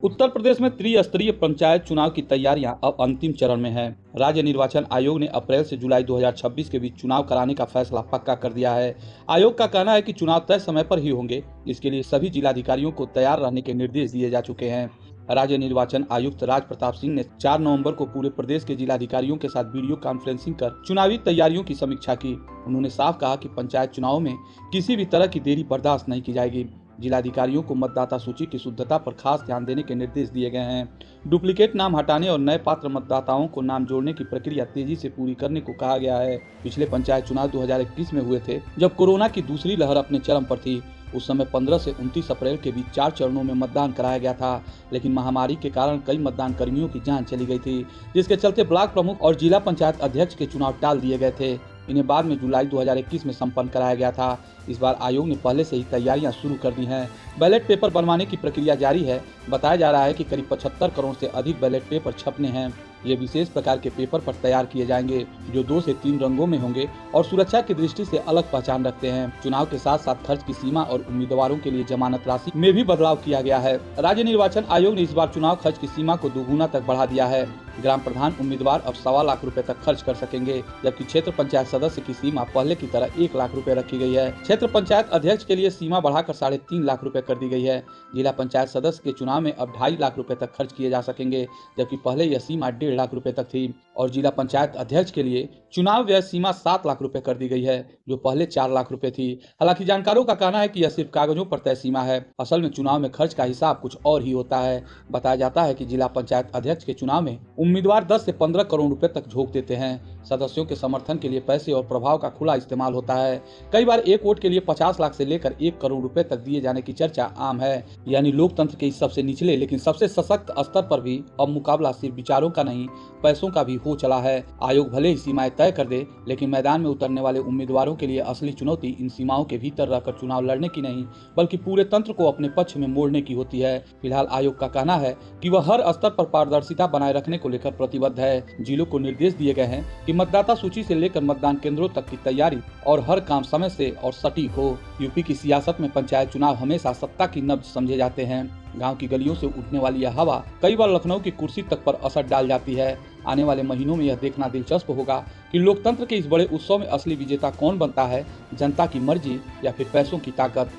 उत्तर प्रदेश में त्रिस्तरीय पंचायत चुनाव की तैयारियां अब अंतिम चरण में हैं। राज्य निर्वाचन आयोग ने अप्रैल से जुलाई 2026 के बीच चुनाव कराने का फैसला पक्का कर दिया है। आयोग का कहना है कि चुनाव तय समय पर ही होंगे। इसके लिए सभी जिलाधिकारियों को तैयार रहने के निर्देश दिए जा चुके हैं। राज्य निर्वाचन आयुक्त राज प्रताप सिंह ने 4 नवंबर को पूरे प्रदेश के जिलाधिकारियों के साथ वीडियो कॉन्फ्रेंसिंग कर चुनावी तैयारियों की समीक्षा की। उन्होंने साफ कहा कि पंचायत चुनाव में किसी भी तरह की देरी बर्दाश्त नहीं की जाएगी। जिलाधिकारियों को मतदाता सूची की शुद्धता पर खास ध्यान देने के निर्देश दिए गए हैं। डुप्लीकेट नाम हटाने और नए पात्र मतदाताओं को नाम जोड़ने की प्रक्रिया तेजी से पूरी करने को कहा गया है। पिछले पंचायत चुनाव 2021 में हुए थे, जब कोरोना की दूसरी लहर अपने चरम पर थी। उस समय 15 से 29 अप्रैल के बीच 4 चरणों में मतदान कराया गया था, लेकिन महामारी के कारण कई मतदान कर्मियों की जान चली गई थी, जिसके चलते ब्लॉक प्रमुख और जिला पंचायत अध्यक्ष के चुनाव टाल दिए गए थे। इन्हें बाद में जुलाई 2021 में संपन्न कराया गया था। इस बार आयोग ने पहले से ही तैयारियां शुरू कर दी हैं। बैलेट पेपर बनवाने की प्रक्रिया जारी है। बताया जा रहा है कि करीब 75 करोड़ से अधिक बैलेट पेपर छपने हैं। ये विशेष प्रकार के पेपर पर तैयार किए जाएंगे, जो 2 से 3 रंगों में होंगे और सुरक्षा की दृष्टि से अलग पहचान रखते हैं। चुनाव के साथ साथ खर्च की सीमा और उम्मीदवारों के लिए जमानत राशि में भी बदलाव किया गया है। राज्य निर्वाचन आयोग ने इस बार चुनाव खर्च की सीमा को दोगुना तक बढ़ा दिया है। ग्राम प्रधान उम्मीदवार अब 1.25 लाख रुपए तक खर्च कर सकेंगे, जबकि क्षेत्र पंचायत सदस्य की सीमा पहले की तरह 1 लाख रुपए रखी गई है। क्षेत्र पंचायत अध्यक्ष के लिए सीमा बढ़ाकर 3.5 लाख रुपए कर दी गई है। जिला पंचायत सदस्य के चुनाव में अब 2.5 लाख रुपए तक खर्च किए जा सकेंगे, जबकि पहले यह सीमा 1.5 लाख रुपए तक थी। और जिला पंचायत अध्यक्ष के लिए चुनाव व्यय सीमा 7 लाख रुपए कर दी गई है, जो पहले 4 लाख रुपए थी। हालांकि जानकारों का कहना है कि यह सिर्फ कागजों पर तय सीमा है। असल में चुनाव में खर्च का हिसाब कुछ और ही होता है। बताया जाता है कि जिला पंचायत अध्यक्ष के चुनाव में उम्मीदवार 10 से 15 करोड़ रुपए तक झोंक देते हैं। सदस्यों के समर्थन के लिए पैसे और प्रभाव का खुला इस्तेमाल होता है। कई बार एक वोट के लिए 50 लाख से लेकर 1 करोड़ रुपए तक दिए जाने की चर्चा आम है। यानी लोकतंत्र के इस सबसे निचले लेकिन सबसे सशक्त स्तर पर भी अब मुकाबला सिर्फ विचारों का नहीं, पैसों का भी हो चला है। आयोग भले ही सीमाएं तय कर दे, लेकिन मैदान में उतरने वाले उम्मीदवारों के लिए असली चुनौती इन सीमाओं के भीतर रहकर चुनाव लड़ने की नहीं, बल्कि पूरे तंत्र को अपने पक्ष में मोड़ने की होती है। फिलहाल आयोग का कहना है कि वह हर स्तर पर पारदर्शिता बनाए रखने को लेकर प्रतिबद्ध है। जिलों को निर्देश दिए गए हैं कि मतदाता सूची से लेकर मतदान केंद्रों तक की तैयारी और हर काम समय से और सटीक हो। यूपी की सियासत में पंचायत चुनाव हमेशा सत्ता की नब्ज समझे जाते हैं। गांव की गलियों से उठने वाली यह हवा कई बार लखनऊ की कुर्सी तक पर असर डाल जाती है। आने वाले महीनों में यह देखना दिलचस्प होगा कि लोकतंत्र के इस बड़े उत्सव में असली विजेता कौन बनता है, जनता की मर्जी या फिर पैसों की ताकत।